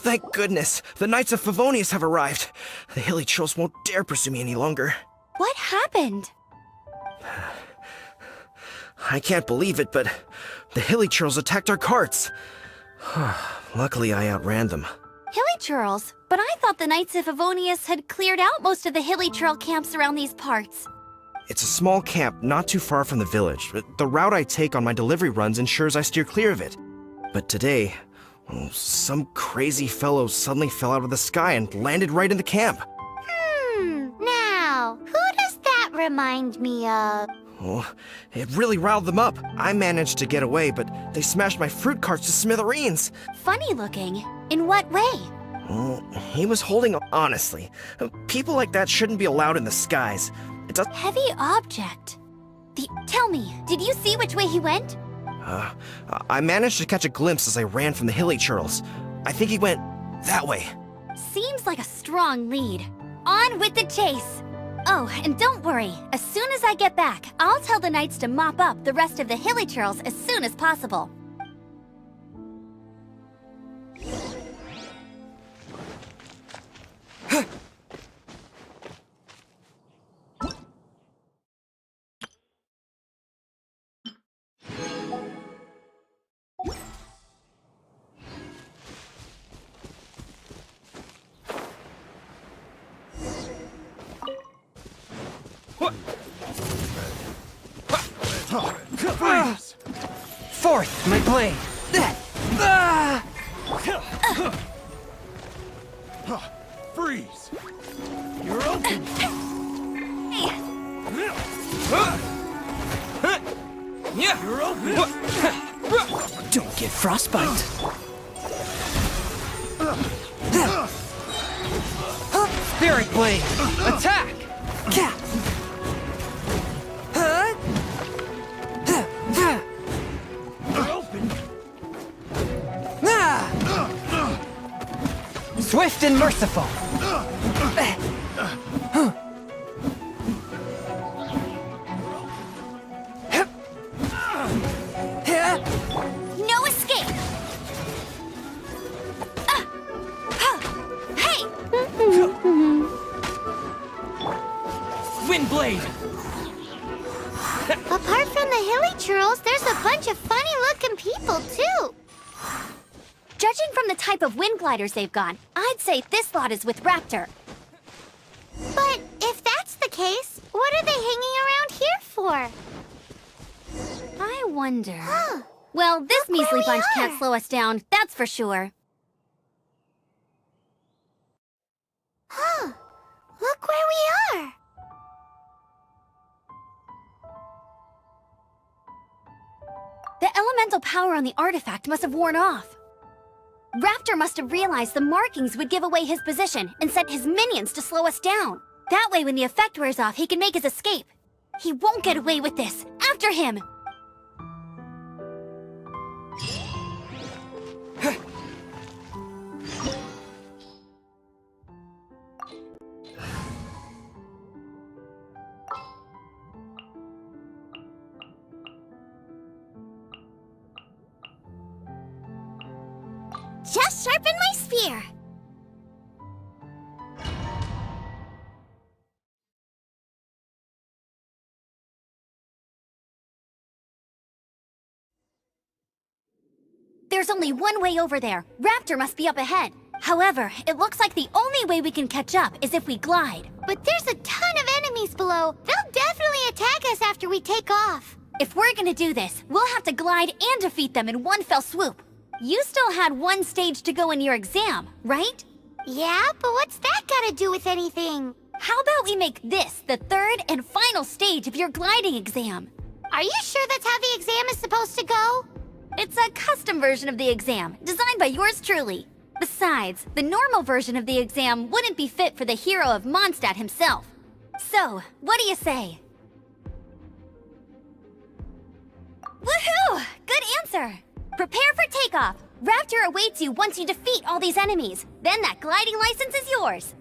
Thank goodness, the Knights of Favonius have arrived. The hilly trolls won't dare pursue me any longer. What happened? I can't believe it, but the hilly trolls attacked our carts. Luckily, I outran them. Hilly Churls? But I thought the Knights of Favonius had cleared out most of the hilly trail camps around these parts. It's a small camp not too far from the village. The route I take on my delivery runs ensures I steer clear of it. But today, some crazy fellow suddenly fell out of the sky and landed right in the camp. Now, who does that remind me of? Oh, it really riled them up. I managed to get away, but they smashed my fruit carts to smithereens. Funny looking. In what way? Oh, he was holding... Honestly, people like that shouldn't be allowed in the skies. It's a heavy object. Tell me, did you see which way he went? I managed to catch a glimpse as I ran from the hilly churls. I think he went that way. Seems like a strong lead. On with the chase! Oh, and don't worry. As soon as I get back, I'll tell the Knights to mop up the rest of the hilly churls as soon as possible. Forth, my blade! Freeze! You're open! You're open! Don't get frostbite! Spirit blade! Attack! Swift and merciful! No escape! Hey! Wind blade! Apart from the hilly churls, there's a bunch of funny-looking people, too. Judging from the type of wind gliders they've got, I'd say this lot is with Raptor. But if that's the case, what are they hanging around here for? I wonder... Well, this Look where measly we bunch are. can't slow us down, that's for sure. Look where we are. The elemental power on the artifact must have worn off. Raptor must have realized the markings would give away his position and sent his minions to slow us down. That way, when the effect wears off, he can make his escape. He won't get away with this. After him! Just sharpen my spear. There's only one way over there. Raptor must be up ahead. However, it looks like the only way we can catch up is if we glide. But there's a ton of enemies below. They'll definitely attack us after we take off. If we're gonna do this, we'll have to glide and defeat them in one fell swoop. You still had one stage to go in your exam, right? Yeah, but what's that got to do with anything? How about we make this the third and final stage of your gliding exam? Are you sure that's how the exam is supposed to go? It's a custom version of the exam, designed by yours truly. Besides, the normal version of the exam wouldn't be fit for the hero of Mondstadt himself. So, what do you say? Woohoo! Good answer! Prepare for takeoff! Raptor awaits you once you defeat all these enemies. Then that gliding license is yours.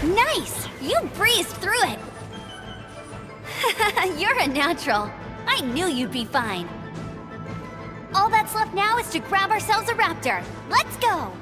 Nice! You breezed through it! You're a natural. I knew you'd be fine. All that's left now is to grab ourselves a raptor. Let's go!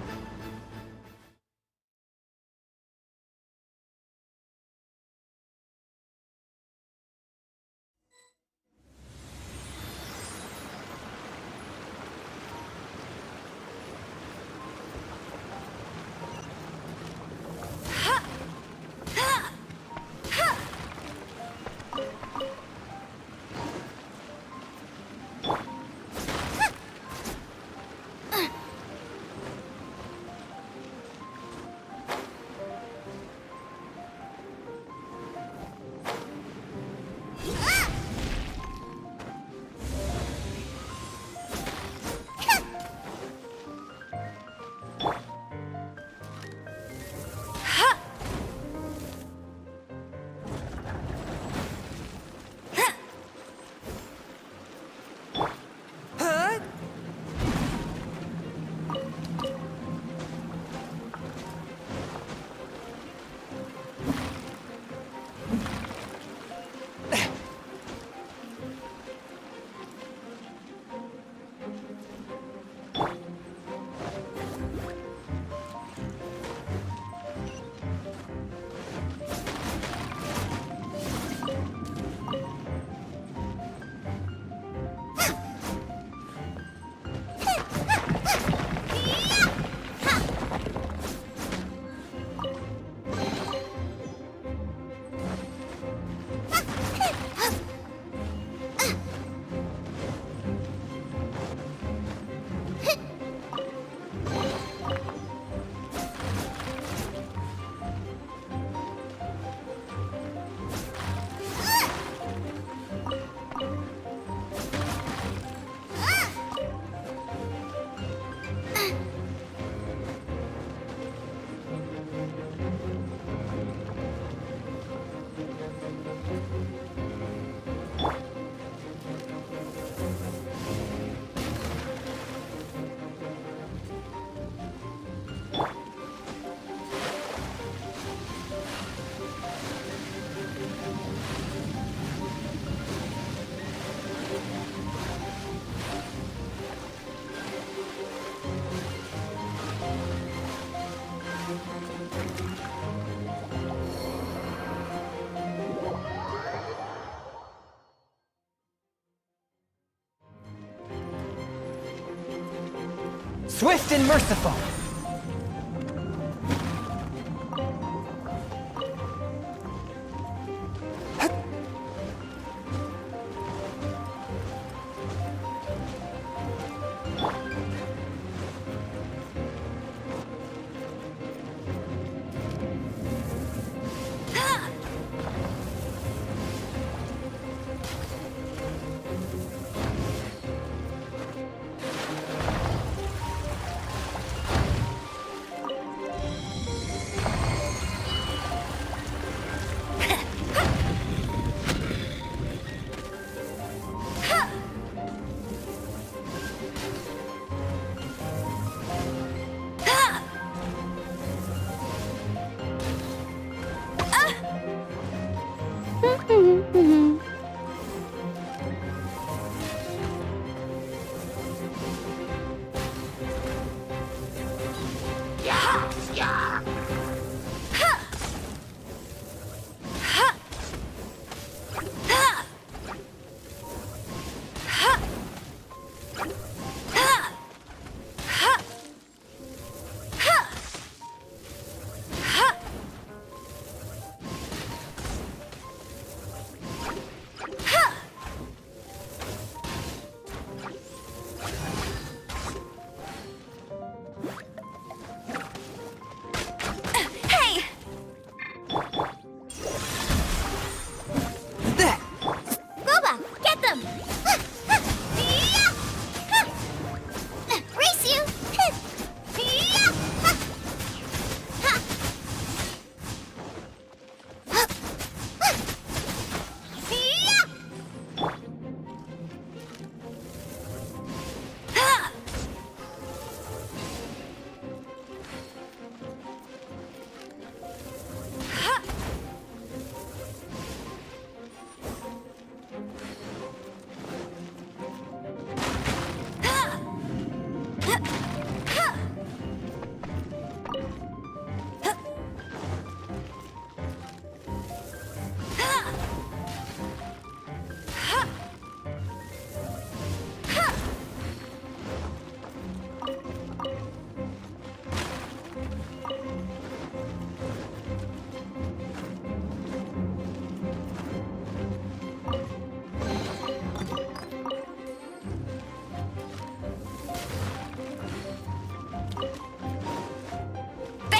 Swift and merciful!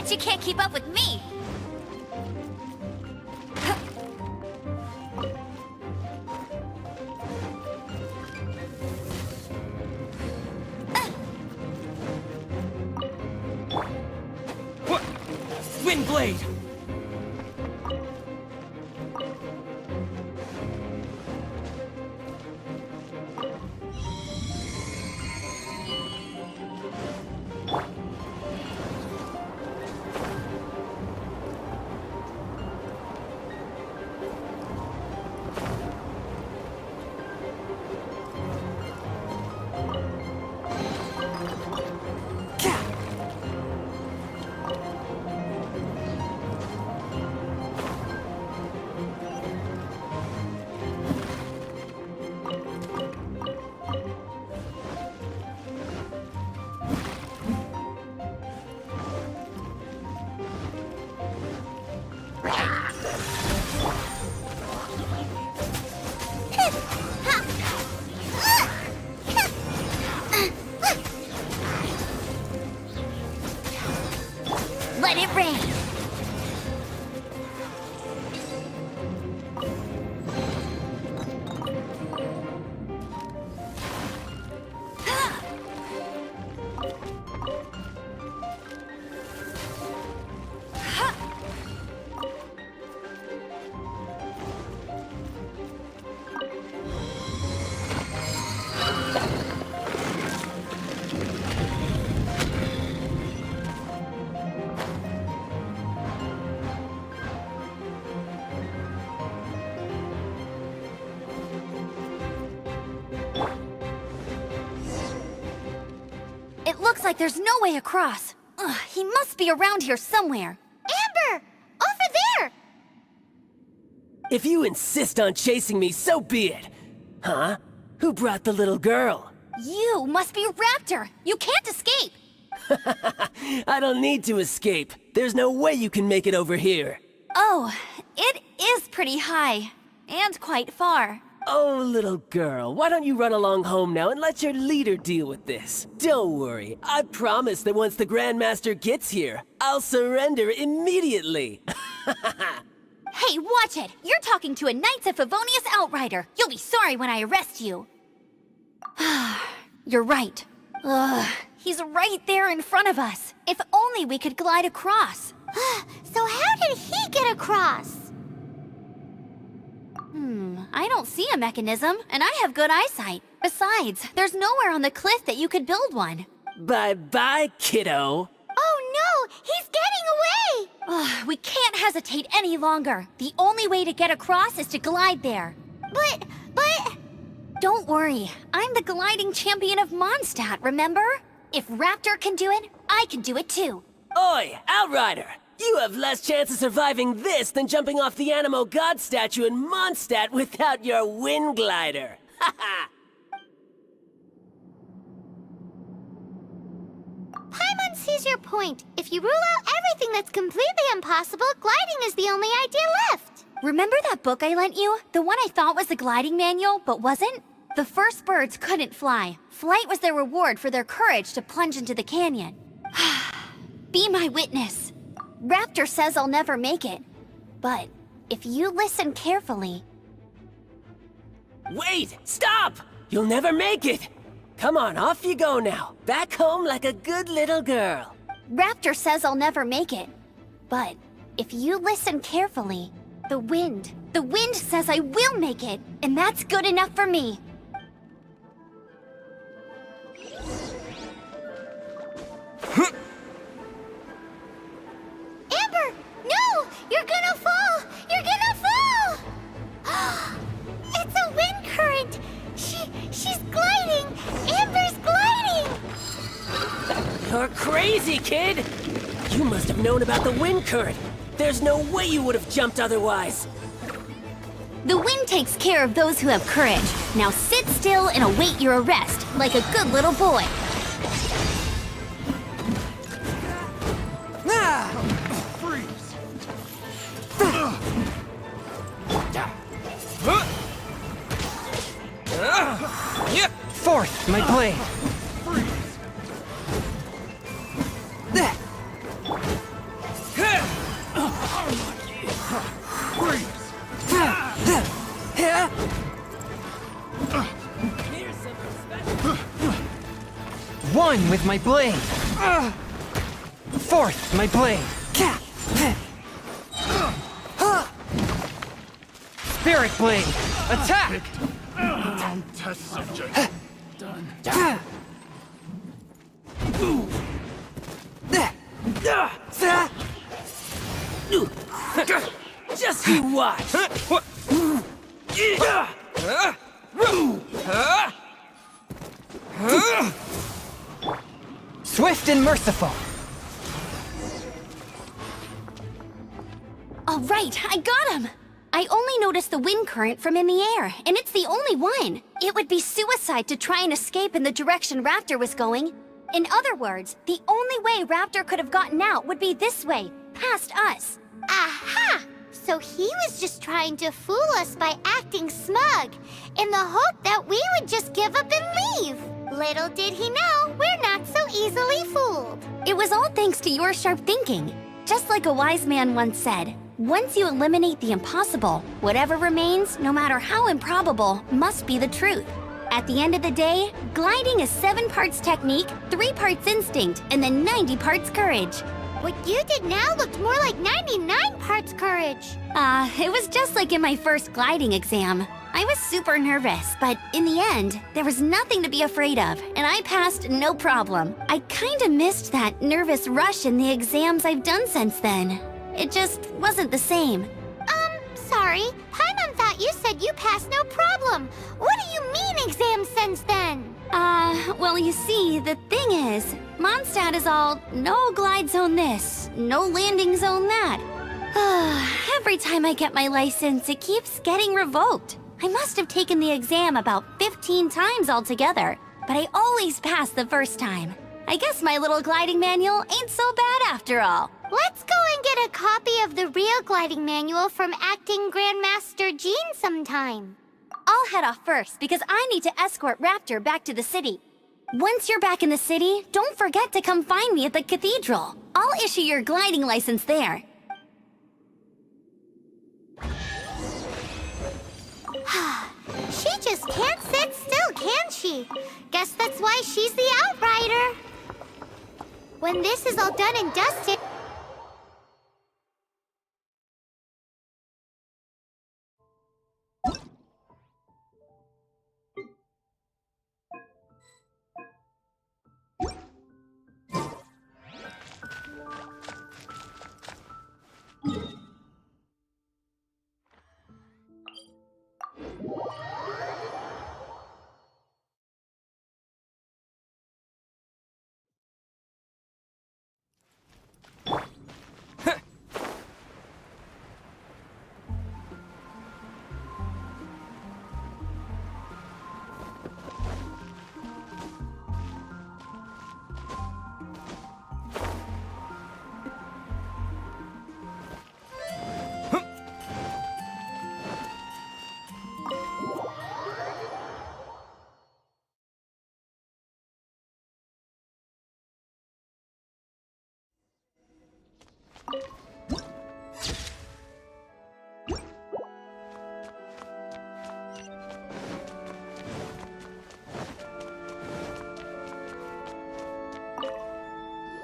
Bet you can't keep up with me! What? Wind blade! Let it rain! It looks like there's no way across. Ugh, he must be around here somewhere. Amber! Over there! If you insist on chasing me, so be it. Huh? Who brought the little girl? You must be Raptor! You can't escape! I don't need to escape. There's no way you can make it over here. Oh, it is pretty high. And quite far. Oh, little girl, why don't you run along home now and let your leader deal with this? Don't worry, I promise that once the Grandmaster gets here, I'll surrender immediately. Hey, watch it! You're talking to a Knights of Favonius outrider! You'll be sorry when I arrest you! You're right. Ugh, he's right there in front of us. If only we could glide across. So how did he get across? I don't see a mechanism, and I have good eyesight. Besides, there's nowhere on the cliff that you could build one. Bye-bye, kiddo. Oh no! He's getting away! Ugh, we can't hesitate any longer. The only way to get across is to glide there. But... Don't worry, I'm the gliding champion of Mondstadt, remember? If Raptor can do it, I can do it too. Oi, Outrider! You have less chance of surviving this than jumping off the Animo God statue in Mondstadt without your wind glider. Haha! Paimon sees your point. If you rule out everything that's completely impossible, gliding is the only idea left. Remember that book I lent you? The one I thought was the gliding manual, but wasn't? The first birds couldn't fly. Flight was their reward for their courage to plunge into the canyon. Be my witness. Raptor says I'll never make it. But if you listen carefully... Wait! Stop! You'll never make it! Come on, off you go now. Back home like a good little girl. Raptor says I'll never make it. But if you listen carefully, the wind says I will make it, and that's good enough for me. Amber! No! You're gonna fall! You're gonna fall! It's a wind current! She's gliding! Amber's gliding! You're crazy, kid! You must have known about the wind current. There's no way you would have jumped otherwise. The wind takes care of those who have courage. Now sit still and await your arrest, like a good little boy. Freeze! Fourth, my blade. Freeze! One with my blade. Fourth, my blade. Spirit blade. Attack! Test subject. Done. Just you watch! Swift and merciful. All right, I got him! I only noticed the wind current from in the air, and it's the only one. It would be suicide to try and escape in the direction Raptor was going. In other words, the only way Raptor could have gotten out would be this way, past us. Aha! So he was just trying to fool us by acting smug, in the hope that we would just give up and leave. Little did he know, we're not so easily fooled. It was all thanks to your sharp thinking. Just like a wise man once said, once you eliminate the impossible, whatever remains, no matter how improbable, must be the truth. At the end of the day, gliding is 7 parts technique, 3 parts instinct, and then 90 parts courage. What you did now looked more like 99 parts courage. It was just like in my first gliding exam. I was super nervous, but in the end, there was nothing to be afraid of, and I passed no problem. I kinda missed that nervous rush in the exams I've done since then. It just wasn't the same. Sorry. Paimon thought you said you passed no problem. What do you mean exam since then? Well, you see, the thing is, Mondstadt is all, no glide zone this, no landing zone that. Every time I get my license, it keeps getting revoked. I must have taken the exam about 15 times altogether, but I always pass the first time. I guess my little gliding manual ain't so bad after all. Let's go and get a copy of the real gliding manual from Acting Grandmaster Jean sometime. I'll head off first because I need to escort Raptor back to the city. Once you're back in the city, don't forget to come find me at the cathedral. I'll issue your gliding license there. She just can't sit still, can she? Guess that's why she's the outrider. When this is all done and dusted...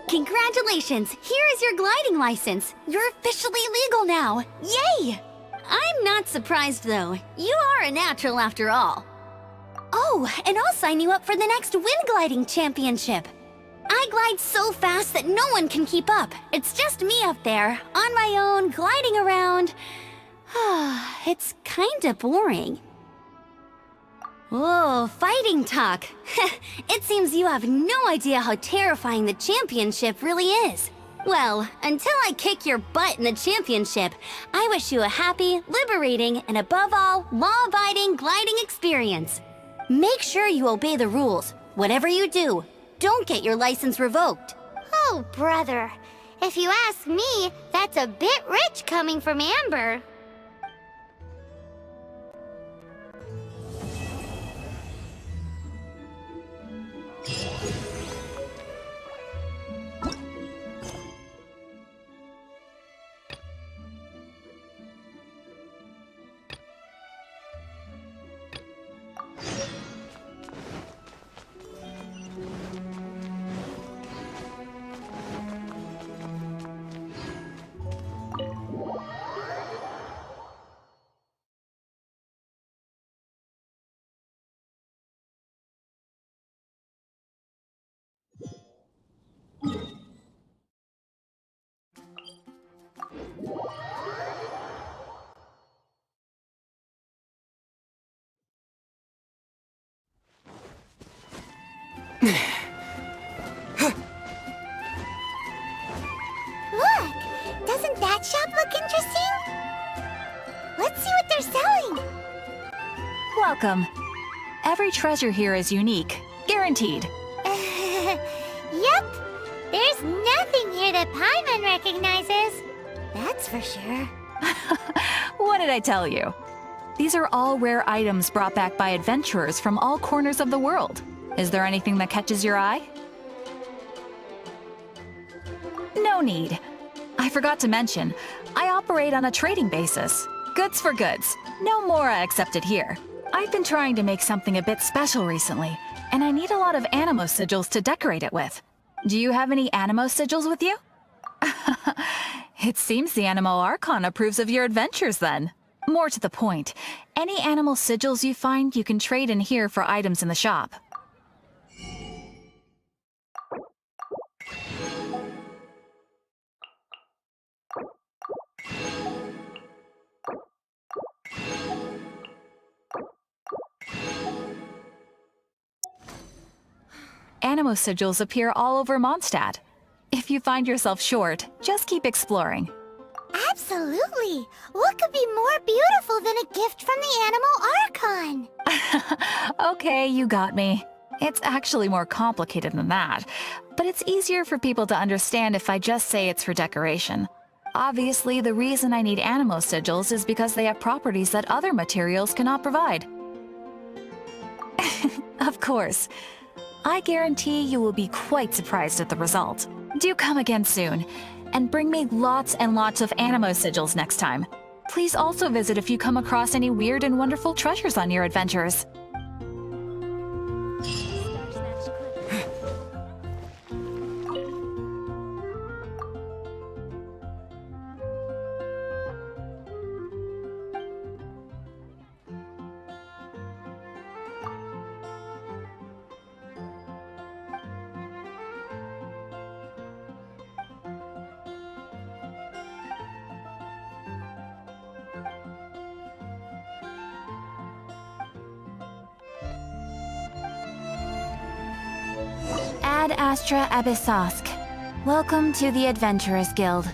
Congratulations! Here is your gliding license. You're officially legal now. Yay! I'm not surprised though. You are a natural after all. Oh, and I'll sign you up for the next wind gliding championship. I glide so fast that no one can keep up. It's just me up there, on my own, gliding around. It's kinda boring. Whoa, fighting talk. It seems you have no idea how terrifying the championship really is. Well, until I kick your butt in the championship, I wish you a happy, liberating, and above all, law-abiding gliding experience. Make sure you obey the rules. Whatever you do, don't get your license revoked. Oh, brother. If you ask me, that's a bit rich coming from Amber. welcome. Every treasure here is unique, guaranteed. Yep. There's nothing here that Paimon recognizes. That's for sure. What did I tell you? These are all rare items brought back by adventurers from all corners of the world. Is there anything that catches your eye? No need. I forgot to mention, I operate on a trading basis. Goods for goods. No Mora accepted here. I've been trying to make something a bit special recently, and I need a lot of animo sigils to decorate it with. Do you have any animo sigils with you? It seems the Animo Archon approves of your adventures then. More to the point, any animal sigils you find you can trade in here for items in the shop. Animo sigils appear all over Mondstadt. If you find yourself short, just keep exploring. Absolutely. What could be more beautiful than a gift from the Animo Archon? Okay, you got me. It's actually more complicated than that, but it's easier for people to understand if I just say it's for decoration. Obviously, the reason I need animo sigils is because they have properties that other materials cannot provide. Of course. I guarantee you will be quite surprised at the result. Do come again soon, and bring me lots and lots of animo sigils next time. Please also visit if you come across any weird and wonderful treasures on your adventures. Ad Astra Abyssosk. Welcome to the Adventurers Guild.